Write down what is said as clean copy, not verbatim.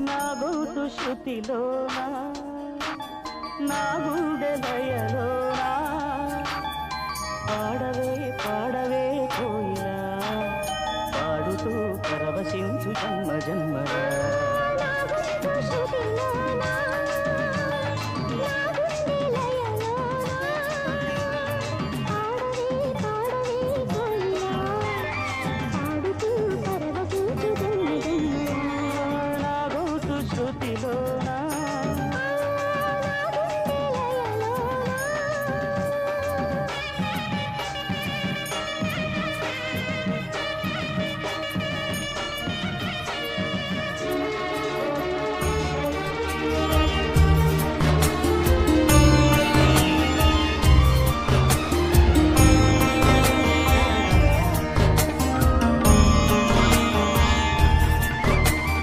నా గొంతు శృతిలోనా నా గుండె లయలోనా పాడవే పాడవే కోయిలా పాడుతూ పరవశించు జన్మ జన్మలా